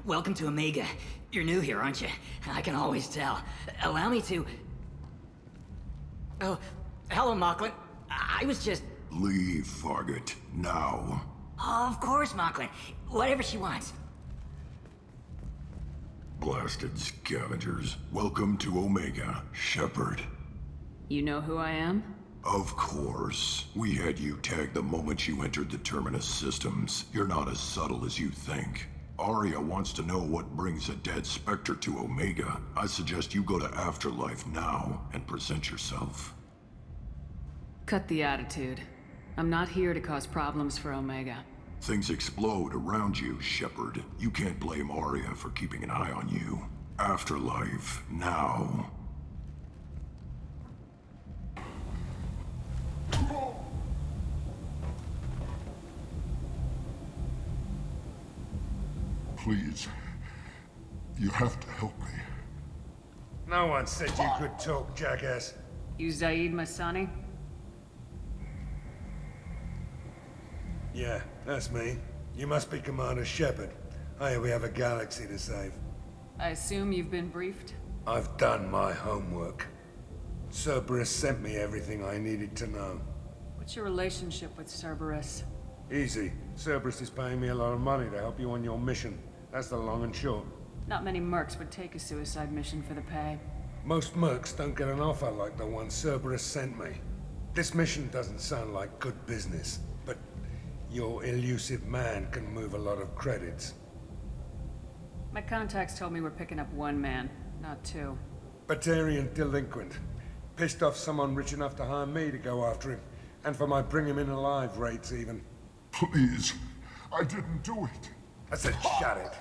Welcome to Omega. You're new here, aren't you? I can always tell. Allow me to... Oh, hello, Mocklin. I was just... Leave, Fargate. Now. Of course, Mocklin. Whatever she wants. Blasted scavengers. Welcome to Omega, Shepard. You know who I am? Of course. We had you tagged the moment you entered the Terminus systems. You're not as subtle as you think. Aria wants to know what brings a dead Spectre to Omega. I suggest you go to Afterlife now and present yourself. Cut the attitude. I'm not here to cause problems for Omega. Things explode around you, Shepard. You can't blame Aria for keeping an eye on you. Afterlife, now. Please, you have to help me. No one said you could talk, jackass. You Zaid Masani? Yeah, that's me. You must be Commander Shepard. Hey, we have a galaxy to save. I assume you've been briefed? I've done my homework. Cerberus sent me everything I needed to know. What's your relationship with Cerberus? Easy. Cerberus is paying me a lot of money to help you on your mission. That's the long and short. Not many mercs would take a suicide mission for the pay. Most mercs don't get an offer like the one Cerberus sent me. This mission doesn't sound like good business, but your elusive man can move a lot of credits. My contacts told me we're picking up one man, not two. Batarian delinquent. Pissed off someone rich enough to hire me to go after him. And for my bring him in alive rates even. Please, I didn't do it. I said shut it.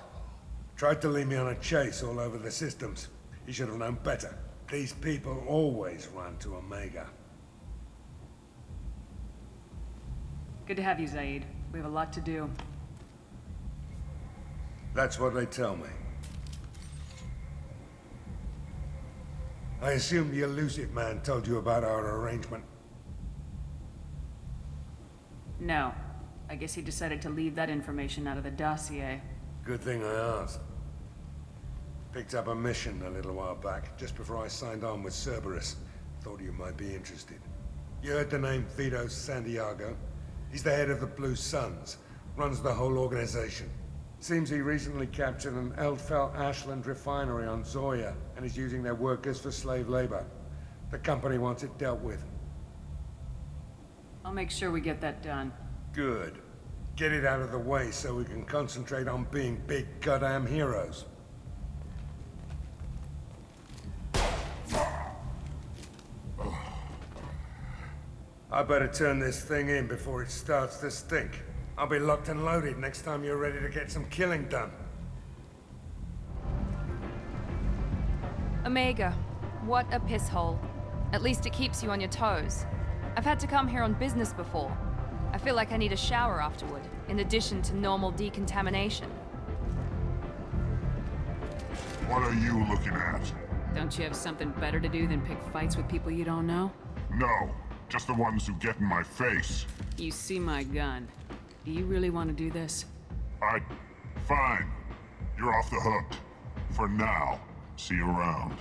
Tried to lead me on a chase all over the systems. He should have known better. These people always run to Omega. Good to have you, Zaid. We have a lot to do. That's what they tell me. I assume the elusive man told you about our arrangement. No. I guess he decided to leave that information out of the dossier. Good thing I asked. Picked up a mission a little while back, just before I signed on with Cerberus. Thought you might be interested. You heard the name Vito Santiago? He's the head of the Blue Suns, runs the whole organization. Seems he recently captured an Eldfell Ashland refinery on Zoya, and is using their workers for slave labor. The company wants it dealt with. I'll make sure we get that done. Good. Get it out of the way so we can concentrate on being big goddamn heroes. I better turn this thing in before it starts to stink. I'll be locked and loaded next time you're ready to get some killing done. Omega, what a piss hole. At least it keeps you on your toes. I've had to come here on business before. I feel like I need a shower afterward, in addition to normal decontamination. What are you looking at? Don't you have something better to do than pick fights with people you don't know? No, just the ones who get in my face. You see my gun. Do you really want to do this? Fine. You're off the hook. For now. See you around.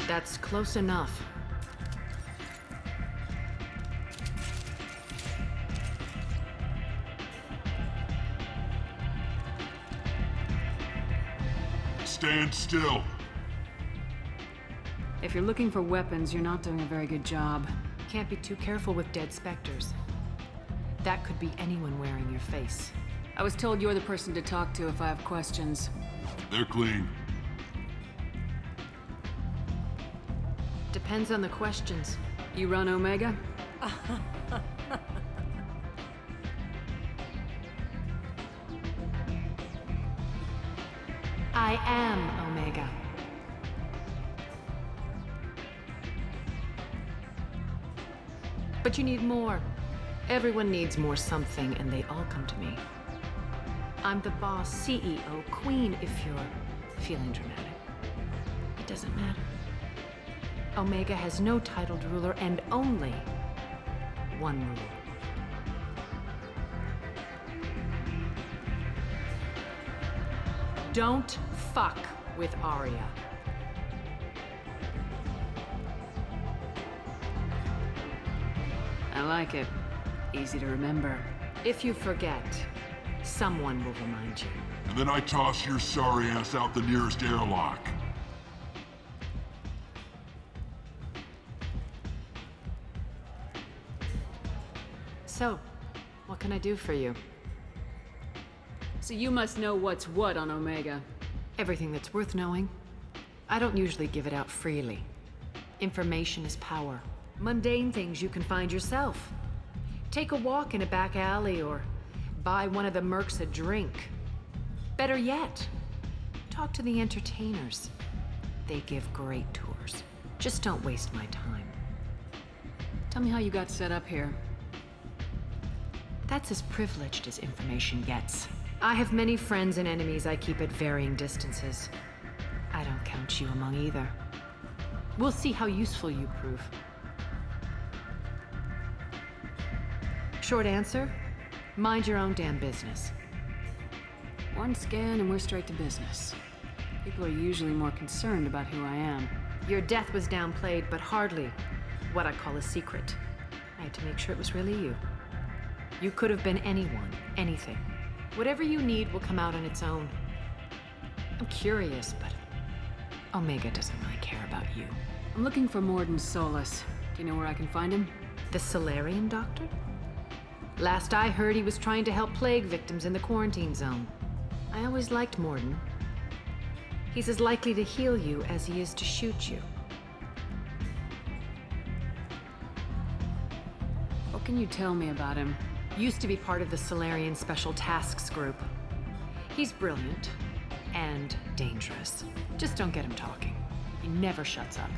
That's close enough. Stand still. If you're looking for weapons, you're not doing a very good job. Can't be too careful with dead specters. That could be anyone wearing your face. I was told you're the person to talk to if I have questions. They're clean. Depends on the questions. You run Omega? I am Omega. But you need more. Everyone needs more something, and they all come to me. I'm the boss, CEO, queen, if you're feeling dramatic. It doesn't matter. Omega has no titled ruler and only one rule. Don't fuck with Aria. I like it. Easy to remember. If you forget, someone will remind you. And then I toss your sorry ass out the nearest airlock. So, what can I do for you? So you must know what's what on Omega. Everything that's worth knowing. I don't usually give it out freely. Information is power. Mundane things you can find yourself. Take a walk in a back alley or buy one of the mercs a drink. Better yet, talk to the entertainers. They give great tours. Just don't waste my time. Tell me how you got set up here. That's as privileged as information gets. I have many friends and enemies I keep at varying distances. I don't count you among either. We'll see how useful you prove. Short answer, mind your own damn business. One scan and we're straight to business. People are usually more concerned about who I am. Your death was downplayed, but hardly what I call a secret. I had to make sure it was really you. You could have been anyone, anything. Whatever you need will come out on its own. I'm curious, but Omega doesn't really care about you. I'm looking for Mordin Solus. Do you know where I can find him? The Solarian doctor? Last I heard, he was trying to help plague victims in the quarantine zone. I always liked Mordin. He's as likely to heal you as he is to shoot you. What can you tell me about him? Used to be part of the Solarian Special Tasks Group. He's brilliant and dangerous. Just don't get him talking. He never shuts up.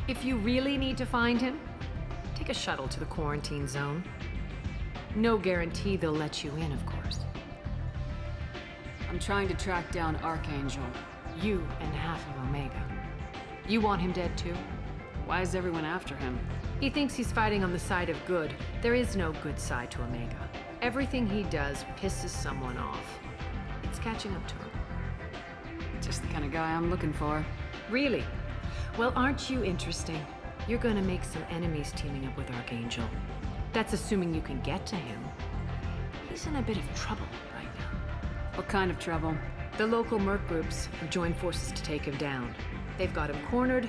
If you really need to find him, take a shuttle to the quarantine zone. No guarantee they'll let you in, of course. I'm trying to track down Archangel. You and half of Omega. You want him dead too? Why is everyone after him? He thinks he's fighting on the side of good. There is no good side to Omega. Everything he does pisses someone off. It's catching up to him. Just the kind of guy I'm looking for. Really? Well, aren't you interesting? You're gonna make some enemies teaming up with Archangel. That's assuming you can get to him. He's in a bit of trouble right now. What kind of trouble? The local merc groups have joined forces to take him down. They've got him cornered,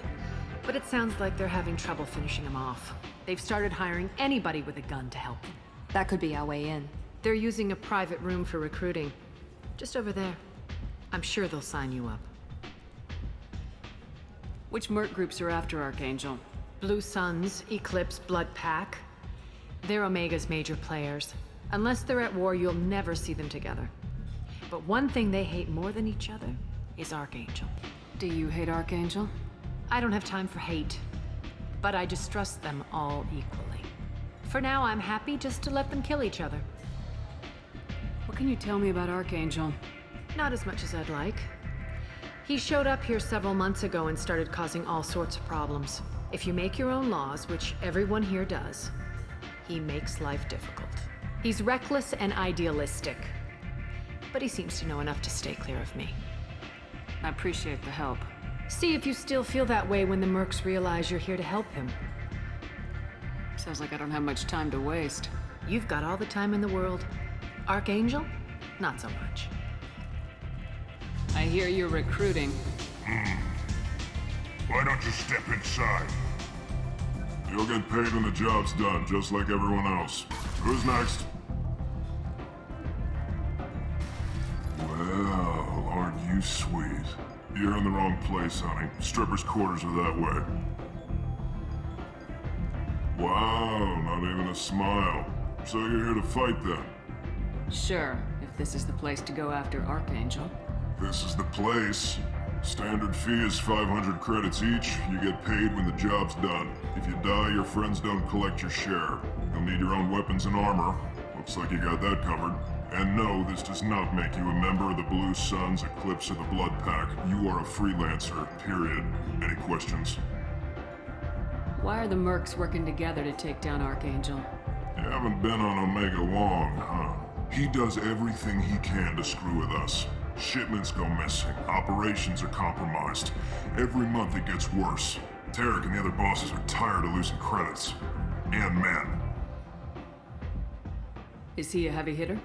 but it sounds like they're having trouble finishing him off. They've started hiring anybody with a gun to help them. That could be our way in. They're using a private room for recruiting. Just over there. I'm sure they'll sign you up. Which merc groups are after Archangel? Blue Suns, Eclipse, Blood Pack. They're Omega's major players. Unless they're at war, you'll never see them together. But one thing they hate more than each other is Archangel. Do you hate Archangel? I don't have time for hate, but I distrust them all equally. For now, I'm happy just to let them kill each other. What can you tell me about Archangel? Not as much as I'd like. He showed up here several months ago and started causing all sorts of problems. If you make your own laws, which everyone here does, he makes life difficult. He's reckless and idealistic, but he seems to know enough to stay clear of me. I appreciate the help. See if you still feel that way when the mercs realize you're here to help him. Sounds like I don't have much time to waste. You've got all the time in the world. Archangel? Not so much. I hear you're recruiting. Why don't you step inside? You'll get paid when the job's done, just like everyone else. Who's next? Well, aren't you sweet? You're in the wrong place, honey. Strippers' quarters are that way. Wow, not even a smile. So you're here to fight then? Sure, if this is the place to go after Archangel. This is the place. Standard fee is 500 credits each. You get paid when the job's done. If you die, your friends don't collect your share. You'll need your own weapons and armor. Looks like you got that covered. And no, this does not make you a member of the Blue Suns, Eclipse, or the Blood Pack. You are a freelancer, period. Any questions? Why are the mercs working together to take down Archangel? You haven't been on Omega long, huh? He does everything he can to screw with us. Shipments go missing. Operations are compromised. Every month it gets worse. Tarek and the other bosses are tired of losing credits. And men. Is he a heavy hitter?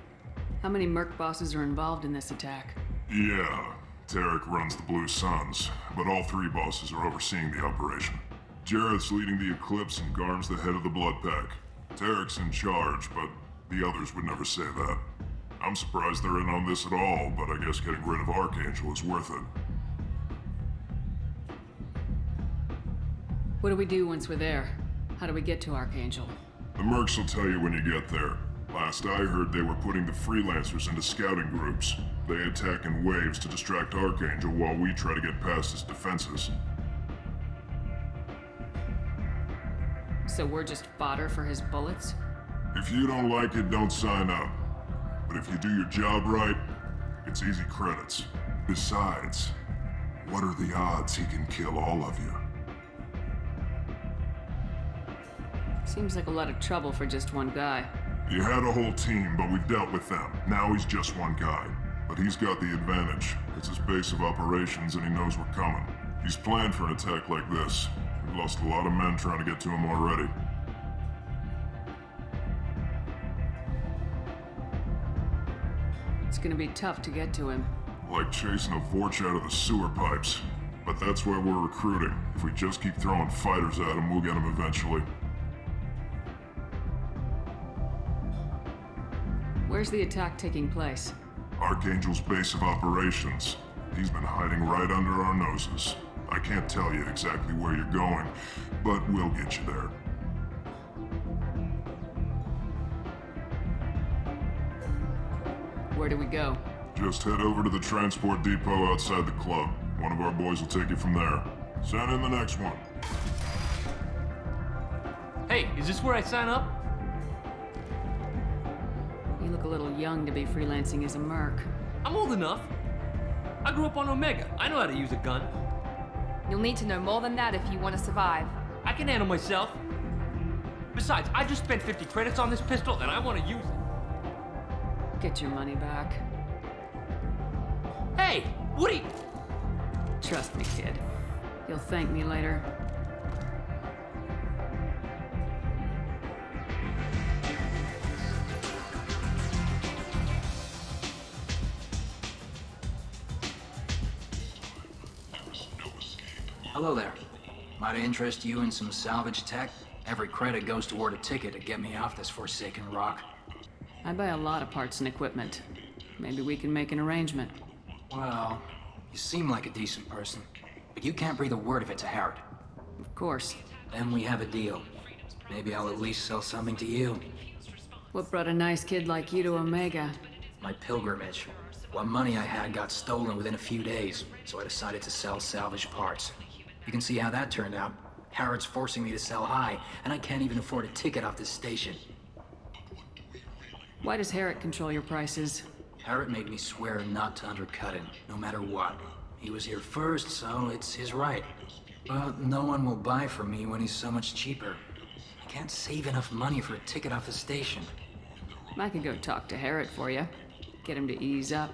How many merc bosses are involved in this attack? Yeah, Tarek runs the Blue Suns, but all three bosses are overseeing the operation. Jareth's leading the Eclipse and Garm's the head of the Blood Pack. Tarek's in charge, but the others would never say that. I'm surprised they're in on this at all, but I guess getting rid of Archangel is worth it. What do we do once we're there? How do we get to Archangel? The mercs will tell you when you get there. Last I heard, they were putting the freelancers into scouting groups. They attack in waves to distract Archangel while we try to get past his defenses. So we're just fodder for his bullets? If you don't like it, don't sign up. But if you do your job right, it's easy credits. Besides, what are the odds he can kill all of you? Seems like a lot of trouble for just one guy. You had a whole team, but we've dealt with them. Now he's just one guy. But he's got the advantage. It's his base of operations and he knows we're coming. He's planned for an attack like this. We've lost a lot of men trying to get to him already. It's gonna be tough to get to him. Like chasing a Vorch out of the sewer pipes. But that's why we're recruiting. If we just keep throwing fighters at him, we'll get him eventually. Where's the attack taking place? Archangel's base of operations. He's been hiding right under our noses. I can't tell you exactly where you're going, but we'll get you there. Where do we go? Just head over to the transport depot outside the club. One of our boys will take you from there. Send in the next one. Hey, is this where I sign up? You look a little young to be freelancing as a merc. I'm old enough. I grew up on Omega. I know how to use a gun. You'll need to know more than that if you want to survive. I can handle myself. Besides, I just spent 50 credits on this pistol and I want to use it. Get your money back. Hey, what are you... Trust me, kid. You'll thank me later. Hello there. Might I interest you in some salvage tech? Every credit goes toward a ticket to get me off this forsaken rock. I buy a lot of parts and equipment. Maybe we can make an arrangement. Well, you seem like a decent person, but you can't breathe a word of it to Harrod. Of course. Then we have a deal. Maybe I'll at least sell something to you. What brought a nice kid like you to Omega? My pilgrimage. What money I had got stolen within a few days, so I decided to sell salvage parts. You can see how that turned out. Harrod's forcing me to sell high, and I can't even afford a ticket off this station. Why does Harrod control your prices? Harrod made me swear not to undercut him, no matter what. He was here first, so it's his right. But no one will buy from me when he's so much cheaper. I can't save enough money for a ticket off the station. I could go talk to Harrod for you. Get him to ease up.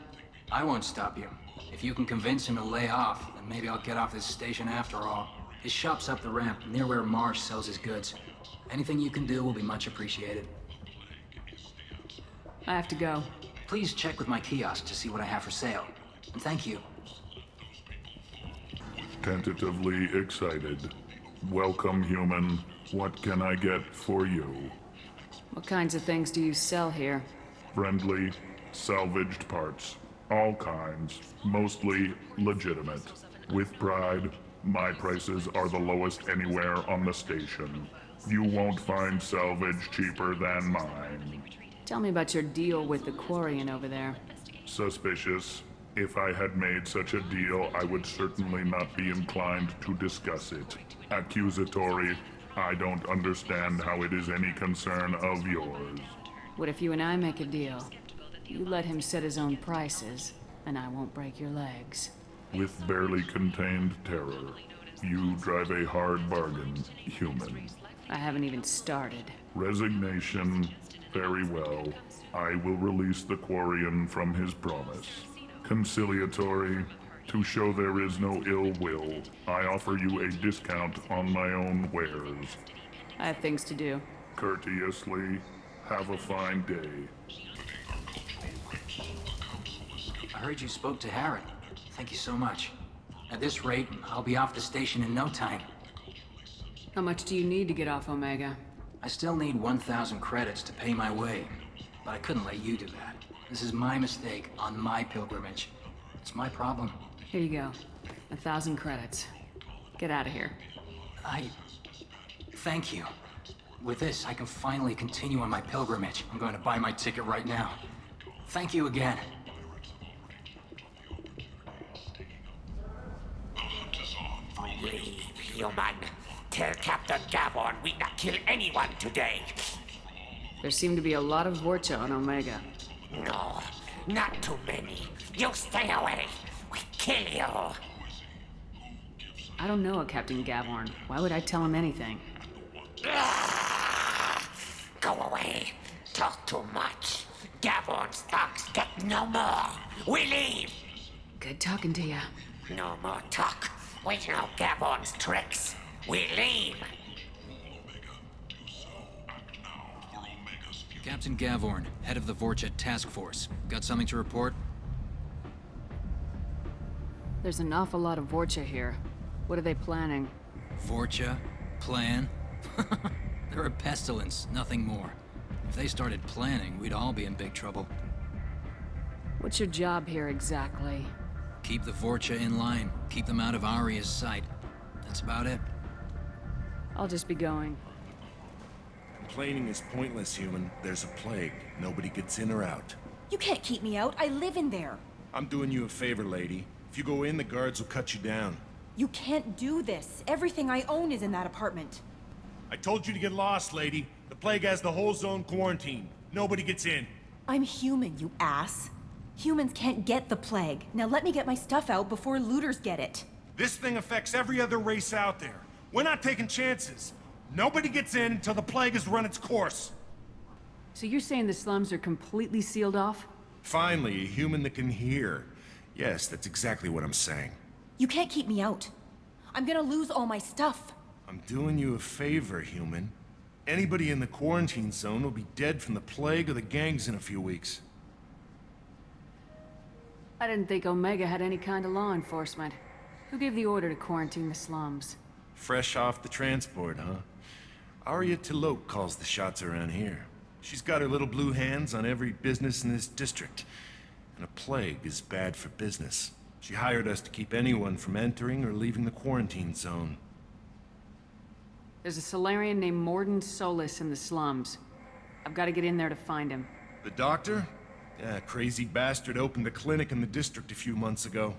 I won't stop you. If you can convince him to lay off, then maybe I'll get off this station after all. His shop's up the ramp, near where Marsh sells his goods. Anything you can do will be much appreciated. I have to go. Please check with my kiosk to see what I have for sale. And thank you. Tentatively excited. Welcome, human. What can I get for you? What kinds of things do you sell here? Friendly, salvaged parts. All kinds. Mostly legitimate. With pride, my prices are the lowest anywhere on the station. You won't find salvage cheaper than mine. Tell me about your deal with the Quarian over there. Suspicious. If I had made such a deal, I would certainly not be inclined to discuss it. Accusatory. I don't understand how it is any concern of yours. What if you and I make a deal? You let him set his own prices, and I won't break your legs. With barely contained terror, you drive a hard bargain, human. I haven't even started. Resignation, very well. I will release the Quarian from his promise. Conciliatory, to show there is no ill will, I offer you a discount on my own wares. I have things to do. Courteously, have a fine day. I heard you spoke to Harry. Thank you so much. At this rate, I'll be off the station in no time. How much do you need to get off Omega? I still need 1,000 credits to pay my way, but I couldn't let you do that. This is my mistake on my pilgrimage. It's my problem. Here you go. 1,000 credits. Get out of here. Thank you. With this, I can finally continue on my pilgrimage. I'm going to buy my ticket right now. Thank you again. Leave, human. Tell Captain Gavon we not kill anyone today. There seem to be a lot of Vorcha on Omega. No, not too many. You stay away. We kill you. I don't know a Captain Gavorn. Why would I tell him anything? Go away. Talk too much. Gavorn's thugs get no more. We leave. Good talking to you. No more talk. We know Gavorn's tricks. We leave. Captain Gavorn, head of the Vorcha Task Force. Got something to report? There's an awful lot of Vorcha here. What are they planning? Vorcha? Plan? They're a pestilence, nothing more. If they started planning, we'd all be in big trouble. What's your job here exactly? Keep the Vorcha in line. Keep them out of Aria's sight. That's about it. I'll just be going. Complaining is pointless, human. There's a plague. Nobody gets in or out. You can't keep me out. I live in there. I'm doing you a favor, lady. If you go in, the guards will cut you down. You can't do this. Everything I own is in that apartment. I told you to get lost, lady. The plague has the whole zone quarantined. Nobody gets in. I'm human, you ass. Humans can't get the plague. Now let me get my stuff out before looters get it. This thing affects every other race out there. We're not taking chances. Nobody gets in until the plague has run its course. So you're saying the slums are completely sealed off? Finally, a human that can hear. Yes, that's exactly what I'm saying. You can't keep me out. I'm gonna lose all my stuff. I'm doing you a favor, human. Anybody in the quarantine zone will be dead from the plague or the gangs in a few weeks. I didn't think Omega had any kind of law enforcement. Who gave the order to quarantine the slums? Fresh off the transport, huh? Aria Tilok calls the shots around here. She's got her little blue hands on every business in this district. And a plague is bad for business. She hired us to keep anyone from entering or leaving the quarantine zone. There's a Solarian named Mordin Solis in the slums. I've got to get in there to find him. The doctor? Yeah, crazy bastard opened a clinic in the district a few months ago.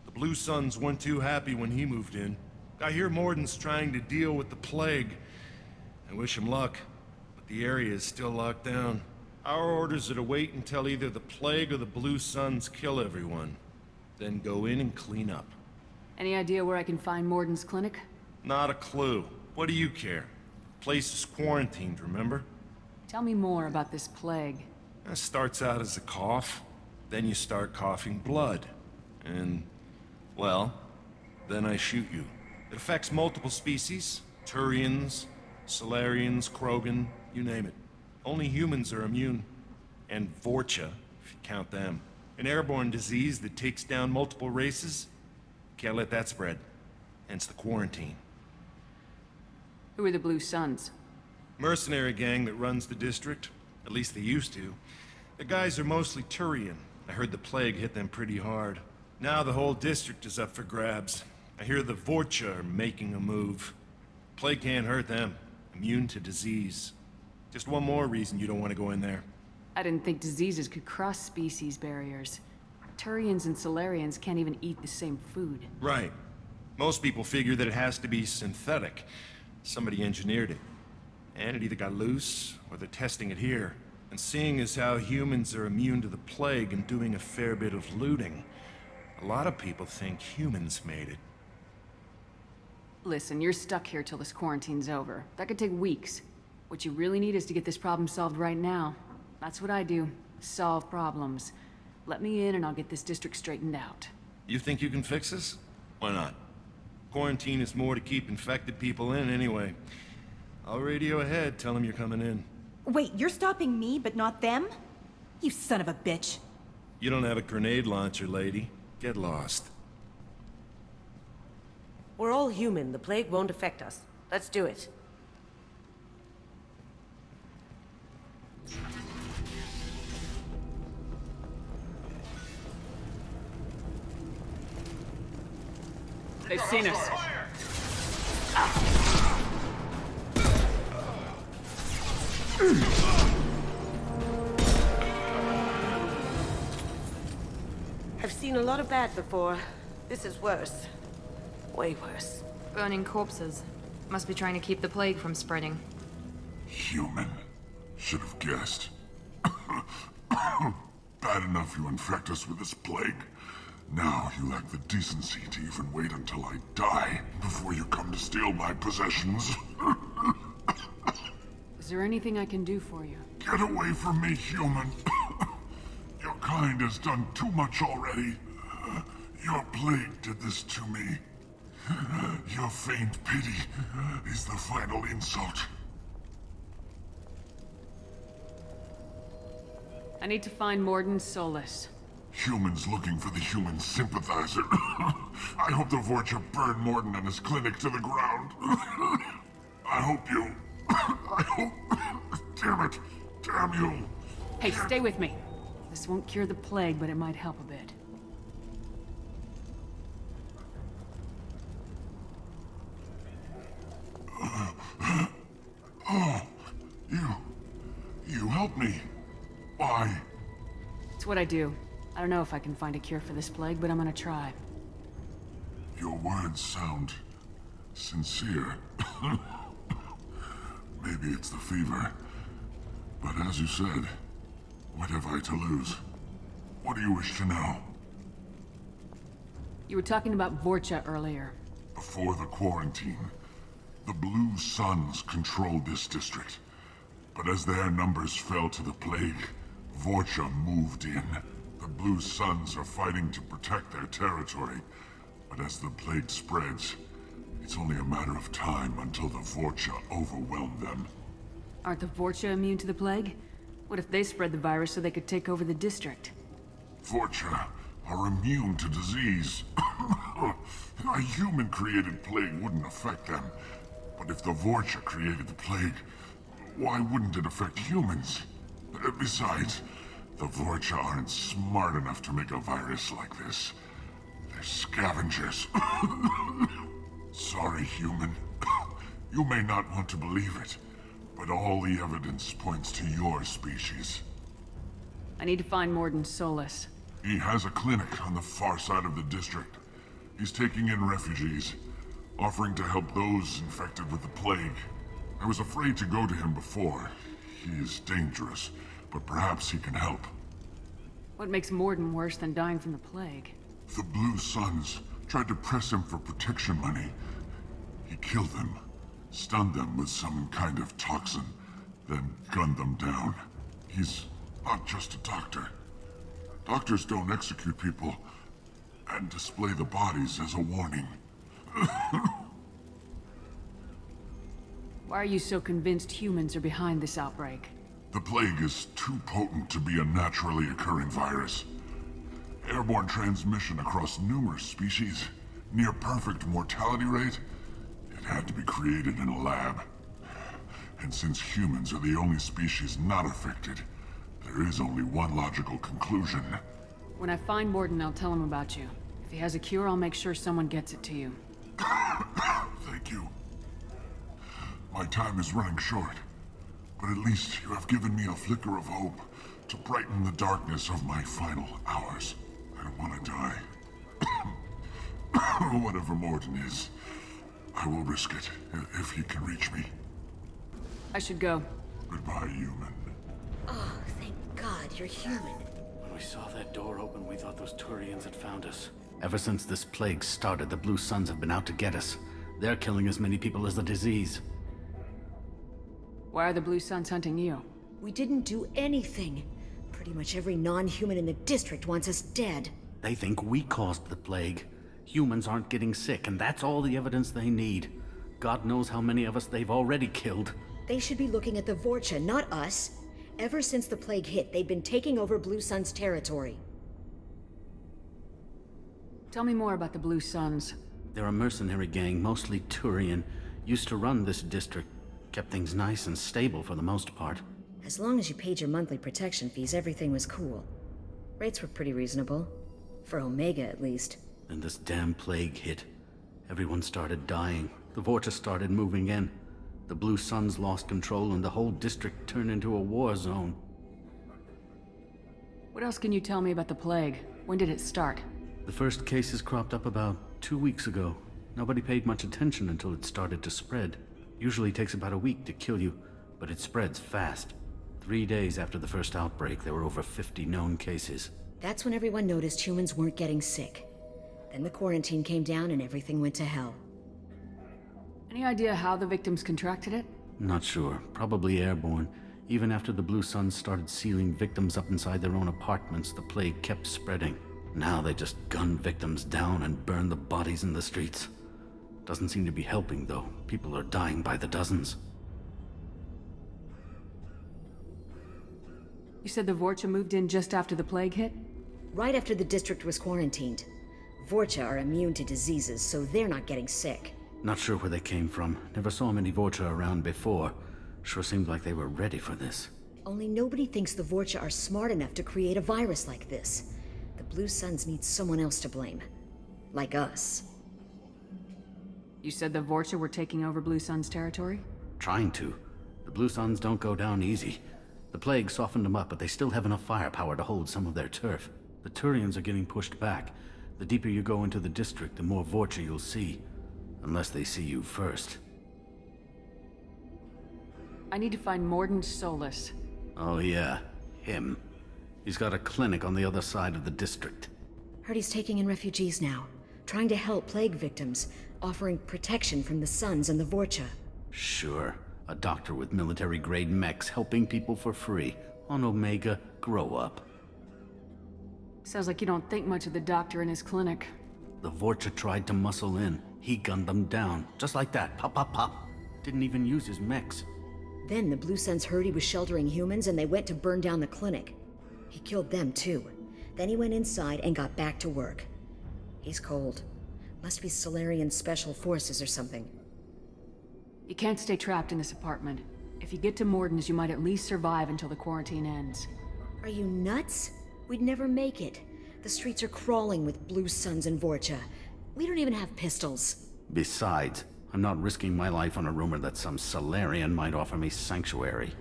The Blue Suns weren't too happy when he moved in. I hear Mordin's trying to deal with the plague. I wish him luck, but the area is still locked down. Our orders are to wait until either the plague or the Blue Suns kill everyone. Then go in and clean up. Any idea where I can find Mordin's clinic? Not a clue. What do you care? Place is quarantined, remember? Tell me more about this plague. It starts out as a cough, then you start coughing blood. And, well, then I shoot you. It affects multiple species. Turians, Solarians, Krogan, you name it. Only humans are immune. And Vorcha, if you count them. An airborne disease that takes down multiple races. Can't let that spread. Hence the quarantine. Who are the Blue Suns? Mercenary gang that runs the district. At least they used to. The guys are mostly Turian. I heard the plague hit them pretty hard. Now the whole district is up for grabs. I hear the Vorcha are making a move. Plague can't hurt them. Immune to disease. Just one more reason you don't want to go in there. I didn't think diseases could cross species barriers. Turians and Solarians can't even eat the same food. Right. Most people figure that it has to be synthetic. Somebody engineered it. And it either got loose, or they're testing it here. And seeing as how humans are immune to the plague and doing a fair bit of looting, a lot of people think humans made it. Listen, you're stuck here till this quarantine's over. That could take weeks. What you really need is to get this problem solved right now. That's what I do. Solve problems. Let me in and I'll get this district straightened out. You think you can fix this? Why not? Quarantine is more to keep infected people in anyway. I'll radio ahead, tell them you're coming in. Wait, you're stopping me, but not them? You son of a bitch. You don't have a grenade launcher, lady. Get lost. We're all human. The plague won't affect us. Let's do it. They've seen us. I've seen a lot of bad before. This is worse. Way worse. Burning corpses. Must be trying to keep the plague from spreading. Human. Should have guessed. Bad enough you infect us with this plague. Now you lack the decency to even wait until I die before you come to steal my possessions. Is there anything I can do for you? Get away from me, human. Your kind has done too much already. Your plague did this to me. Your faint pity is the final insult. I need to find Mordin Solus. Humans looking for the human sympathizer. I hope the Vorcha burned Mordin and his clinic to the ground. I hope you... I hope... Damn it. Damn you. Hey, stay with me. This won't cure the plague, but it might help a bit. Oh, you helped me. Why? It's what I do. I don't know if I can find a cure for this plague, but I'm gonna try. Your words sound sincere. Maybe it's the fever. But as you said, what have I to lose? What do you wish to know? You were talking about Vorcha earlier. Before the quarantine, the Blue Suns controlled this district. But as their numbers fell to the plague, Vorcha moved in. The Blue Suns are fighting to protect their territory. But as the plague spreads, it's only a matter of time until the Vorcha overwhelm them. Aren't the Vorcha immune to the plague? What if they spread the virus so they could take over the district? Vorcha are immune to disease. A human-created plague wouldn't affect them. But if the Vorcha created the plague, why wouldn't it affect humans? Besides, the Vorcha aren't smart enough to make a virus like this. They're scavengers. Sorry, human. You may not want to believe it, but all the evidence points to your species. I need to find Mordin Solus. He has a clinic on the far side of the district. He's taking in refugees, offering to help those infected with the plague. I was afraid to go to him before. He is dangerous, but perhaps he can help. What makes Mordin worse than dying from the plague? The Blue Suns tried to press him for protection money. He killed them, stunned them with some kind of toxin, then gunned them down. He's not just a doctor. Doctors don't execute people and display the bodies as a warning. Why are you so convinced humans are behind this outbreak? The plague is too potent to be a naturally occurring virus. Airborne transmission across numerous species, near perfect mortality rate. It had to be created in a lab. And since humans are the only species not affected, there is only one logical conclusion. When I find Mordin, I'll tell him about you. If he has a cure, I'll make sure someone gets it to you. Thank you. My time is running short, but at least you have given me a flicker of hope to brighten the darkness of my final hours. I don't want to die. Whatever Mordin is, I will risk it if he can reach me. I should go. Goodbye, human. Oh, you're human. When we saw that door open, we thought those Turians had found us. Ever since this plague started, the Blue Suns have been out to get us. They're killing as many people as the disease. Why are the Blue Suns hunting you? We didn't do anything. Pretty much every non-human in the district wants us dead. They think we caused the plague. Humans aren't getting sick, and that's all the evidence they need. God knows how many of us they've already killed. They should be looking at the Vorcha, not us. Ever since the plague hit, they've been taking over Blue Sun's territory. Tell me more about the Blue Suns. They're a mercenary gang, mostly Turian. Used to run this district. Kept things nice and stable for the most part. As long as you paid your monthly protection fees, everything was cool. Rates were pretty reasonable. For Omega, at least. Then this damn plague hit. Everyone started dying. The Vorcha started moving in. The Blue Suns lost control and the whole district turned into a war zone. What else can you tell me about the plague? When did it start? The first cases cropped up about 2 weeks ago. Nobody paid much attention until it started to spread. Usually takes about a week to kill you, but it spreads fast. 3 days after the first outbreak, there were over 50 known cases. That's when everyone noticed humans weren't getting sick. Then the quarantine came down and everything went to hell. Any idea how the victims contracted it? Not sure. Probably airborne. Even after the Blue Suns started sealing victims up inside their own apartments, the plague kept spreading. Now they just gun victims down and burn the bodies in the streets. Doesn't seem to be helping, though. People are dying by the dozens. You said the Vorcha moved in just after the plague hit? Right after the district was quarantined. Vorcha are immune to diseases, so they're not getting sick. Not sure where they came from. Never saw many Vorcha around before. Sure seemed like they were ready for this. Only nobody thinks the Vorcha are smart enough to create a virus like this. The Blue Suns need someone else to blame. Like us. You said the Vorcha were taking over Blue Sun's territory? Trying to. The Blue Suns don't go down easy. The plague softened them up, but they still have enough firepower to hold some of their turf. The Turians are getting pushed back. The deeper you go into the district, the more Vorcha you'll see. Unless they see you first. I need to find Mordin Solus. Oh yeah, him. He's got a clinic on the other side of the district. Heard he's taking in refugees now. Trying to help plague victims. Offering protection from the Suns and the Vorcha. Sure. A doctor with military-grade mechs helping people for free. On Omega, grow up. Sounds like you don't think much of the doctor in his clinic. The Vorcha tried to muscle in. He gunned them down. Just like that. Pop, pop, pop. Didn't even use his mechs. Then the Blue Suns heard he was sheltering humans and they went to burn down the clinic. He killed them too. Then he went inside and got back to work. He's cold. Must be Solarian Special Forces or something. You can't stay trapped in this apartment. If you get to Mordin's, you might at least survive until the quarantine ends. Are you nuts? We'd never make it. The streets are crawling with Blue Suns and Vorcha. We don't even have pistols. Besides, I'm not risking my life on a rumor that some Solarian might offer me sanctuary.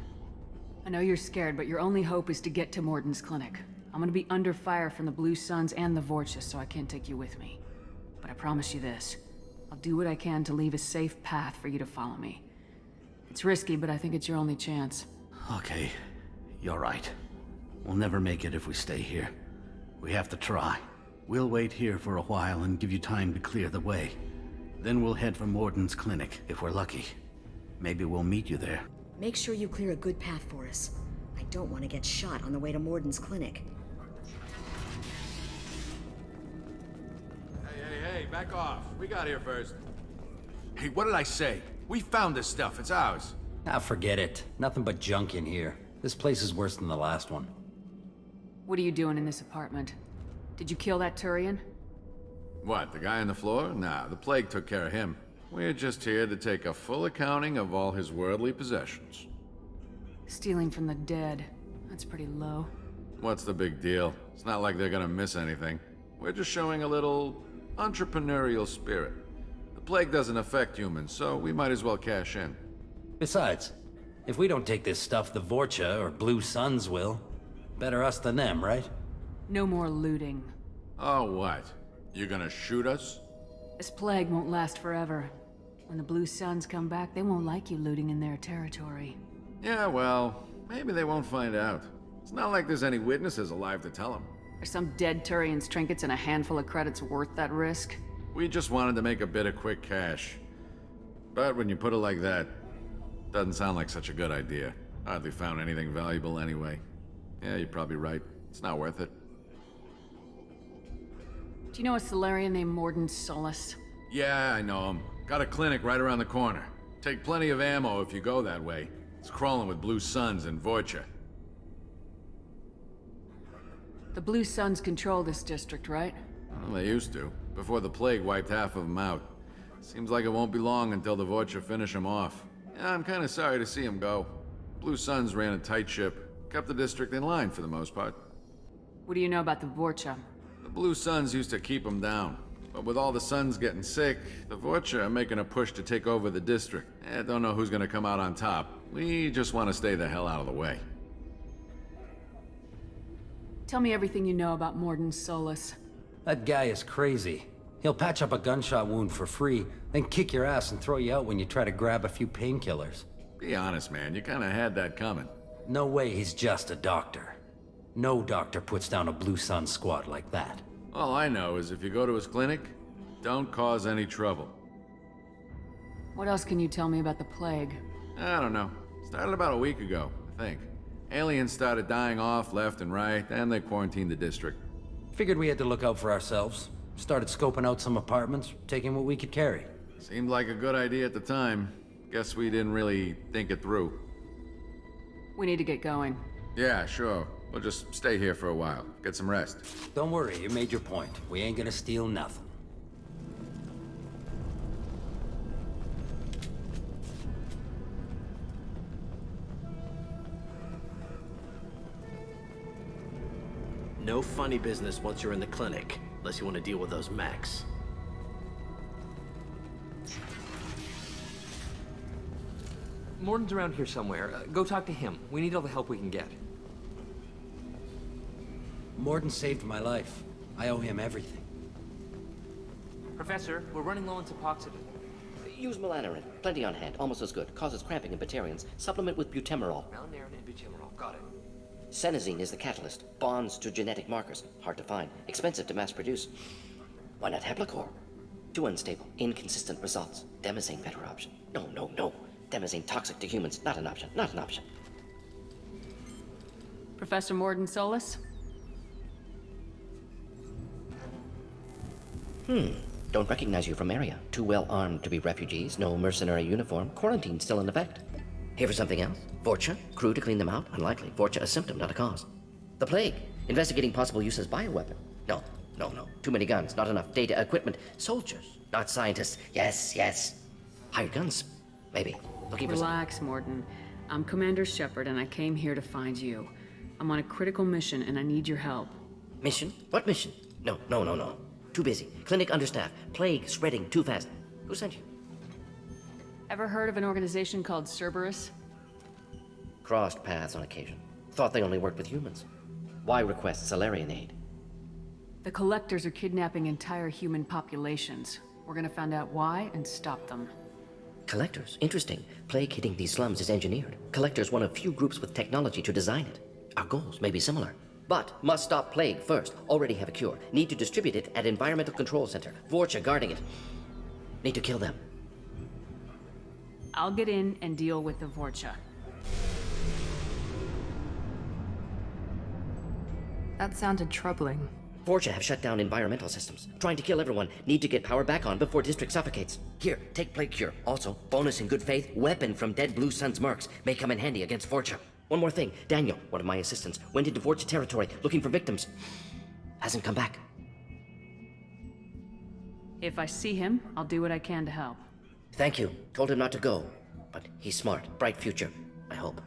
I know you're scared, but your only hope is to get to Mordin's clinic. I'm gonna be under fire from the Blue Suns and the Vorcha, so I can't take you with me. But I promise you this. I'll do what I can to leave a safe path for you to follow me. It's risky, but I think it's your only chance. Okay, you're right. We'll never make it if we stay here. We have to try. We'll wait here for a while and give you time to clear the way. Then we'll head for Mordin's clinic, if we're lucky. Maybe we'll meet you there. Make sure you clear a good path for us. I don't want to get shot on the way to Mordin's clinic. Hey, back off. We got here first. Hey, what did I say? We found this stuff. It's ours. Ah, forget it. Nothing but junk in here. This place is worse than the last one. What are you doing in this apartment? Did you kill that Turian? What, the guy on the floor? Nah, the plague took care of him. We're just here to take a full accounting of all his worldly possessions. Stealing from the dead. That's pretty low. What's the big deal? It's not like they're gonna miss anything. We're just showing a little entrepreneurial spirit. The plague doesn't affect humans, so we might as well cash in. Besides, if we don't take this stuff, the Vorcha or Blue Suns will. Better us than them, right? No more looting. Oh, what? You gonna shoot us? This plague won't last forever. When the Blue Suns come back, they won't like you looting in their territory. Yeah, well, maybe they won't find out. It's not like there's any witnesses alive to tell him. Are some dead Turian's trinkets and a handful of credits worth that risk? We just wanted to make a bit of quick cash. But when you put it like that, doesn't sound like such a good idea. Hardly found anything valuable anyway. Yeah, you're probably right. It's not worth it. Do you know a Solarian named Mordin Solus? Yeah, I know him. Got a clinic right around the corner. Take plenty of ammo if you go that way. It's crawling with Blue Suns and Vorcha. The Blue Suns control this district, right? Well, they used to, before the plague wiped half of them out. Seems like it won't be long until the Vorcha finish them off. Yeah, I'm kinda sorry to see them go. Blue Suns ran a tight ship, kept the district in line for the most part. What do you know about the Vorcha? The Blue Suns used to keep them down. But with all the Suns getting sick, the Vorcha are making a push to take over the district. Don't know who's gonna come out on top. We just want to stay the hell out of the way. Tell me everything you know about Mordin Solus. That guy is crazy. He'll patch up a gunshot wound for free, then kick your ass and throw you out when you try to grab a few painkillers. Be honest, man. You kinda had that coming. No way he's just a doctor. No doctor puts down a Blue Sun squad like that. All I know is if you go to his clinic, don't cause any trouble. What else can you tell me about the plague? I don't know. Started about a week ago, I think. Aliens started dying off left and right, and they quarantined the district. Figured we had to look out for ourselves. Started scoping out some apartments, taking what we could carry. Seemed like a good idea at the time. Guess we didn't really think it through. We need to get going. Yeah, sure. We'll just stay here for a while. Get some rest. Don't worry, you made your point. We ain't gonna steal nothing. No funny business once you're in the clinic, unless you want to deal with those mechs. Mordin's around here somewhere. Go talk to him. We need all the help we can get. Mordin saved my life. I owe him everything. Professor, we're running low on Suboxone. Use melanorin. Plenty on hand. Almost as good. Causes cramping in Batarians. Supplement with butemerol. Melanorin and butemerol. Got it. Senesine is the catalyst. Bonds to genetic markers. Hard to find. Expensive to mass produce. Why not Heplicor? Too unstable. Inconsistent results. Demazane better option. No. Demazane toxic to humans. Not an option. Not an option. Professor Mordin Solus? Don't recognize you from Aria. Too well armed to be refugees. No mercenary uniform. Quarantine still in effect. Here for something else? Vorcha? Crew to clean them out? Unlikely. Vorcha a symptom, not a cause. The plague. Investigating possible use as bioweapon. No. Too many guns, not enough data, equipment. Soldiers, not scientists. Yes. Hired guns, maybe. Looking for Relax, Mordin. I'm Commander Shepard, and I came here to find you. I'm on a critical mission, and I need your help. Mission? What mission? No. Too busy. Clinic understaffed. Plague spreading too fast. Who sent you? Ever heard of an organization called Cerberus? Crossed paths on occasion. Thought they only worked with humans. Why request Solarian aid? The Collectors are kidnapping entire human populations. We're gonna find out why and stop them. Collectors? Interesting. Plague hitting these slums is engineered. Collectors one of few groups with technology to design it. Our goals may be similar. But must stop plague first. Already have a cure. Need to distribute it at Environmental Control Center. Vorcha guarding it. Need to kill them. I'll get in and deal with the Vorcha. That sounded troubling. Vorcha have shut down environmental systems. Trying to kill everyone. Need to get power back on before district suffocates. Here, take plague cure. Also, bonus in good faith, weapon from dead Blue Sun's mercs. May come in handy against Vorcha. One more thing. Daniel, one of my assistants, went into Vorcha territory looking for victims. Hasn't come back. If I see him, I'll do what I can to help. Thank you. Told him not to go. But he's smart. Bright future. I hope.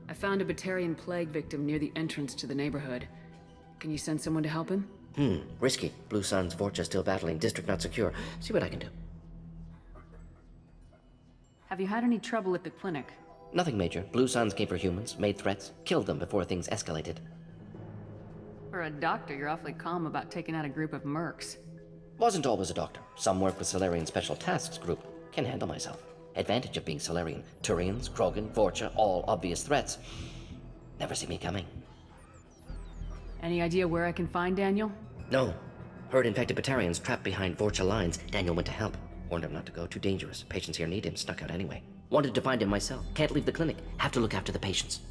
I found a Batarian plague victim near the entrance to the neighborhood. Can you send someone to help him? Risky. Blue Sun's Vorcha still battling. District not secure. See what I can do. Have you had any trouble at the clinic? Nothing major. Blue Suns came for humans, made threats, killed them before things escalated. For a doctor, you're awfully calm about taking out a group of mercs. Wasn't always a doctor. Some work with Solarian Special Tasks Group. Can handle myself. Advantage of being Solarian. Turians, Krogan, Vorcha, all obvious threats. Never see me coming. Any idea where I can find Daniel? No. Heard infected Batarians trapped behind Vorcha lines. Daniel went to help. Warned him not to go, too dangerous. Patients here need him, snuck out anyway. Wanted to find him myself. Can't leave the clinic. Have to look after the patients.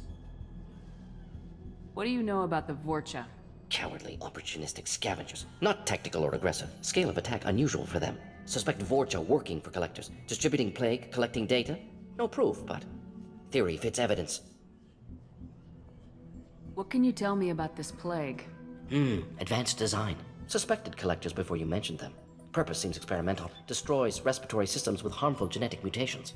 What do you know about the Vorcha? Cowardly, opportunistic scavengers. Not tactical or aggressive. Scale of attack unusual for them. Suspect Vorcha working for collectors. Distributing plague, collecting data. No proof, but theory fits evidence. What can you tell me about this plague? Advanced design. Suspected collectors before you mentioned them. Purpose seems experimental. Destroys respiratory systems with harmful genetic mutations.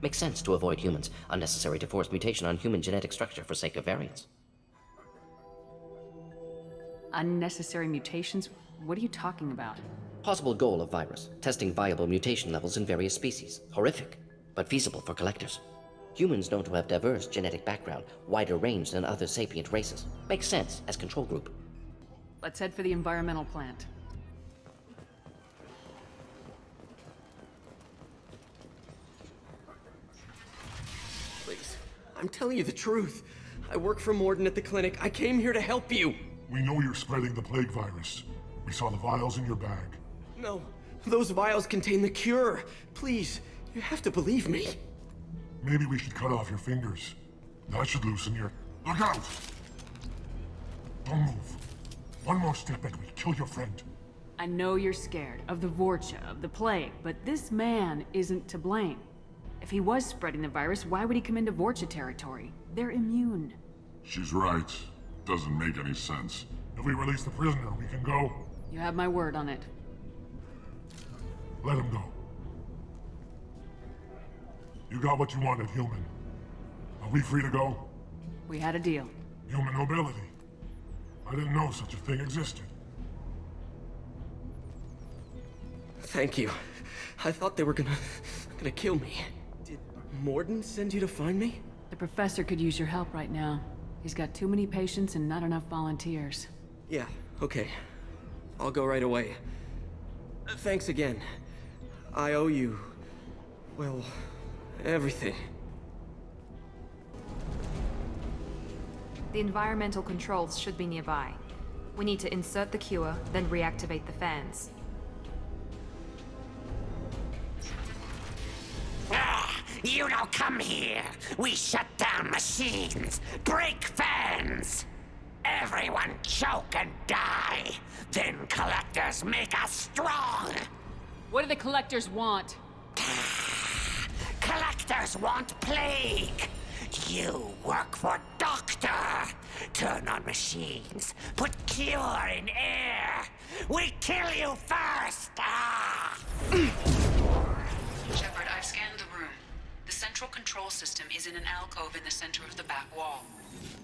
Makes sense to avoid humans. Unnecessary to force mutation on human genetic structure for sake of variance. Unnecessary mutations? What are you talking about? Possible goal of virus. Testing viable mutation levels in various species. Horrific, but feasible for collectors. Humans known to have diverse genetic background, wider range than other sapient races. Makes sense as control group. Let's head for the environmental plant. Please, I'm telling you the truth. I work for Mordin at the clinic. I came here to help you. We know you're spreading the plague virus. We saw the vials in your bag. No, those vials contain the cure. Please, you have to believe me. Maybe we should cut off your fingers. That should loosen your... Look out! Don't move. One more step and we kill your friend. I know you're scared of the Vorcha, of the plague, but this man isn't to blame. If he was spreading the virus, why would he come into Vorcha territory? They're immune. She's right. Doesn't make any sense. If we release the prisoner, we can go. You have my word on it. Let him go. You got what you wanted, human. Are we free to go? We had a deal. Human nobility. I didn't know such a thing existed. Thank you. I thought they were gonna kill me. Did Mordin send you to find me? The professor could use your help right now. He's got too many patients and not enough volunteers. Yeah, okay. I'll go right away. Thanks again. I owe you... well, everything. The environmental controls should be nearby. We need to insert the cure, then reactivate the fans. You don't come here. We shut down machines, break fans. Everyone choke and die. Then collectors make us strong. What do the collectors want? Collectors want plague. You work for Doctor. Turn on machines. Put cure in air. We kill you first. Shepard, I've scanned the room. The central control system is in an alcove in the center of the back wall.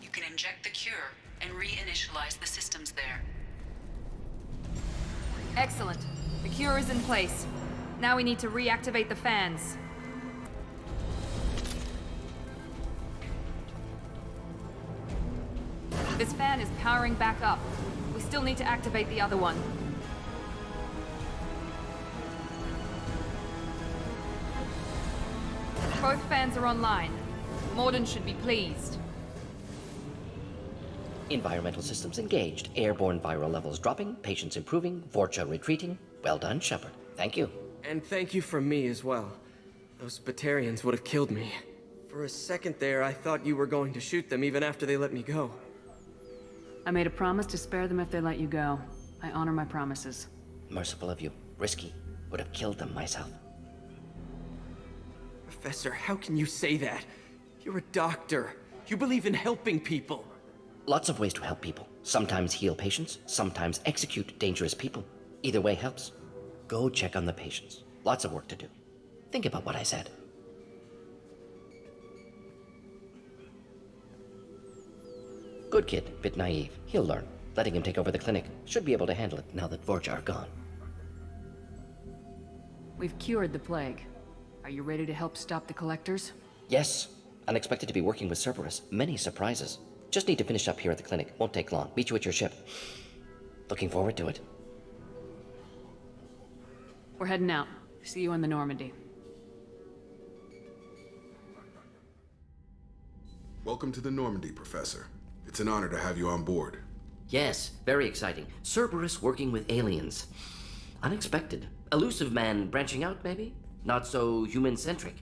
You can inject the cure and reinitialize the systems there. Excellent. The cure is in place. Now we need to reactivate the fans. This fan is powering back up. We still need to activate the other one. Both fans are online. Mordin should be pleased. Environmental systems engaged. Airborne viral levels dropping. Patients improving. Vorcha retreating. Well done, Shepard. Thank you. And thank you from me as well. Those Batarians would have killed me. For a second there, I thought you were going to shoot them even after they let me go. I made a promise to spare them if they let you go. I honor my promises. Merciful of you. Risky. Would have killed them myself. Professor, how can you say that? You're a doctor. You believe in helping people. Lots of ways to help people. Sometimes heal patients, sometimes execute dangerous people. Either way helps. Go check on the patients. Lots of work to do. Think about what I said. Good kid, bit naive. He'll learn. Letting him take over the clinic. Should be able to handle it now that Vorcha are gone. We've cured the plague. Are you ready to help stop the collectors? Yes. Unexpected to be working with Cerberus. Many surprises. Just need to finish up here at the clinic. Won't take long. Meet you at your ship. Looking forward to it. We're heading out. See you on the Normandy. Welcome Welcome to the Normandy, Professor. It's an honor to have you on board. Yes, very exciting. Cerberus working with aliens. Unexpected. Elusive man branching out, maybe? Not so human-centric.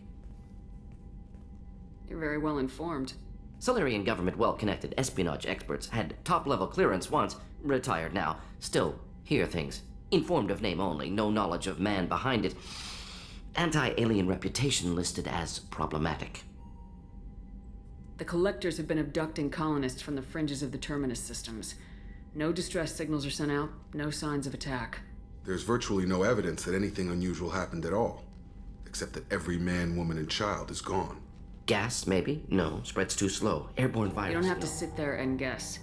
You're very well informed. Solarian government well-connected espionage experts had top-level clearance once, retired now. Still, hear things. Informed of name only, no knowledge of man behind it. Anti-alien reputation listed as problematic. The Collectors have been abducting colonists from the fringes of the Terminus systems. No distress signals are sent out, no signs of attack. There's virtually no evidence that anything unusual happened at all, except that every man, woman, and child is gone. Gas, maybe? No, spreads too slow. Airborne virus. You don't have to no. sit there and guess.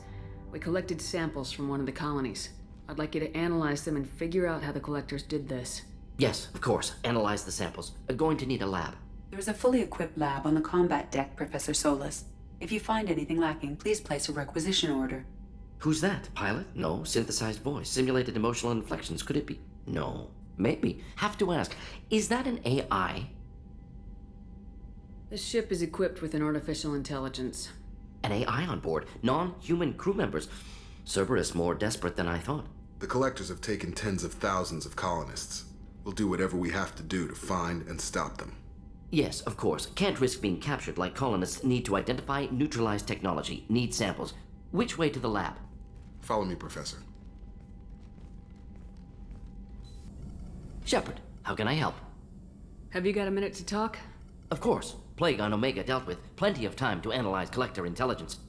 We collected samples from one of the colonies. I'd like you to analyze them and figure out how the Collectors did this. Yes, of course. Analyze the samples. Going to need a lab. There's a fully equipped lab on the combat deck, Professor Solis. If you find anything lacking, please place a requisition order. Who's that? Pilot? No. Synthesized voice. Simulated emotional inflections. Could it be? No. Maybe. Have to ask. Is that an AI? This ship is equipped with an artificial intelligence. An AI on board. Non-human crew members. Cerberus more desperate than I thought. The Collectors have taken tens of thousands of colonists. We'll do whatever we have to do to find and stop them. Yes, of course. Can't risk being captured like colonists need to identify, neutralize technology, need samples. Which way to the lab? Follow me, Professor. Shepard, how can I help? Have you got a minute to talk? Of course. Plague on Omega dealt with. Plenty of time to analyze Collector intelligence.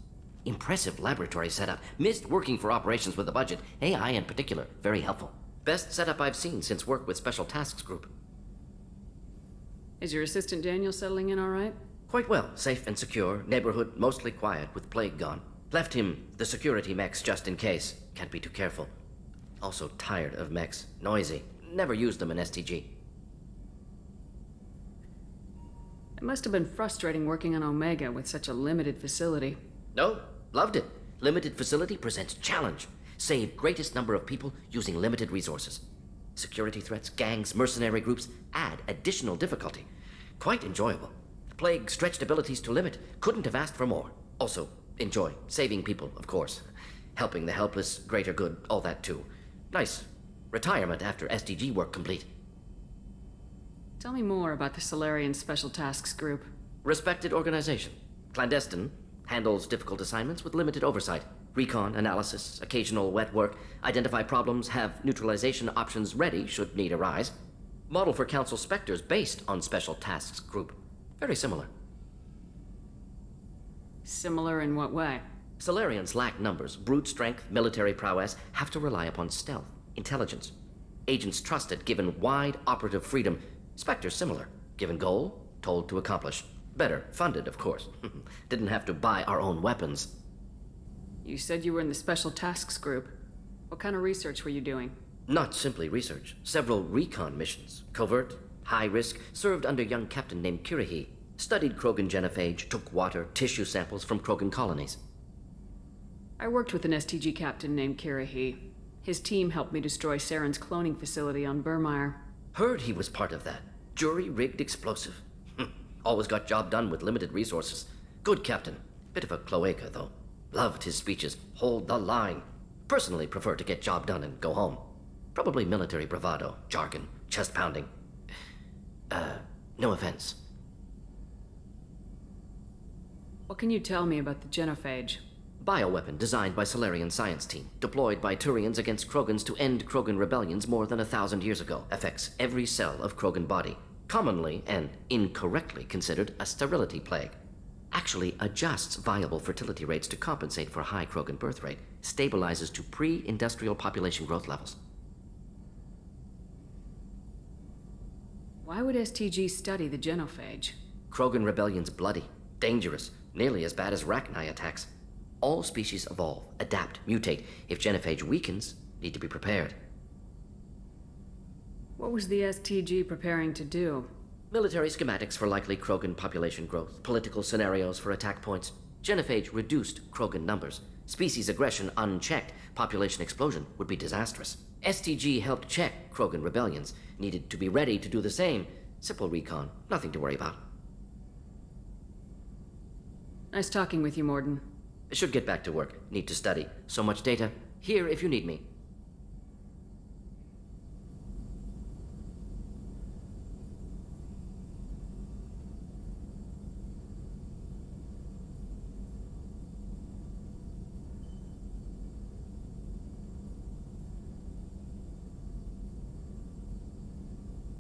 Impressive laboratory setup. Missed working for operations with a budget. AI in particular. Very helpful. Best setup I've seen since work with Special Tasks Group. Is your assistant Daniel settling in all right? Quite well. Safe and secure. Neighborhood mostly quiet with Plague gone. Left him the security mechs just in case. Can't be too careful. Also tired of mechs. Noisy. Never used them in STG. It must have been frustrating working on Omega with such a limited facility. No, loved it. Limited facility presents challenge. Save greatest number of people using limited resources. Security threats, gangs, mercenary groups add additional difficulty. Quite enjoyable. Plague stretched abilities to limit. Couldn't have asked for more. Also, enjoy. Saving people, of course. Helping the helpless, greater good, all that too. Nice. Retirement after SDG work complete. Tell me more about the Solarian Special Tasks Group. Respected organization. Clandestine. Handles difficult assignments with limited oversight. Recon, analysis, occasional wet work. Identify problems, have neutralization options ready should need arise. Model for Council Spectres based on Special Tasks Group. Very similar. Similar in what way? Solarians lack numbers, brute strength, military prowess, have to rely upon stealth, intelligence. Agents trusted, given wide operative freedom. Spectres similar, given goal, told to accomplish. Better, funded, of course. Didn't have to buy our own weapons. You said you were in the Special Tasks Group. What kind of research were you doing? Not simply research. Several recon missions. Covert, high risk, served under young captain named Kirahi. Studied Krogan genophage, took water, tissue samples from Krogan colonies. I worked with an STG captain named Kirahi. His team helped me destroy Saren's cloning facility on Burmire. Heard he was part of that. Jury-rigged explosive. Always got job done with limited resources. Good captain. Bit of a cloaca, though. Loved his speeches. Hold the line. Personally prefer to get job done and go home. Probably military bravado, jargon, chest pounding. No offense. What can you tell me about the genophage? Bioweapon designed by Solarian science team. Deployed by Turians against Krogans to end Krogan rebellions more than 1,000 years ago. Affects every cell of Krogan body. Commonly and incorrectly considered a sterility plague. Actually adjusts viable fertility rates to compensate for a high Krogan birth rate. Stabilizes to pre-industrial population growth levels. Why would STG study the genophage? Krogan rebellion's bloody, dangerous, nearly as bad as Rachni attacks. All species evolve, adapt, mutate. If genophage weakens, need to be prepared. What was the STG preparing to do? Military schematics for likely Krogan population growth, political scenarios for attack points. Genophage reduced Krogan numbers. Species aggression unchecked, population explosion would be disastrous. STG helped check Krogan rebellions, needed to be ready to do the same. Simple recon, nothing to worry about. Nice talking with you, Mordin. Should get back to work. Need to study. So much data. Here if you need me.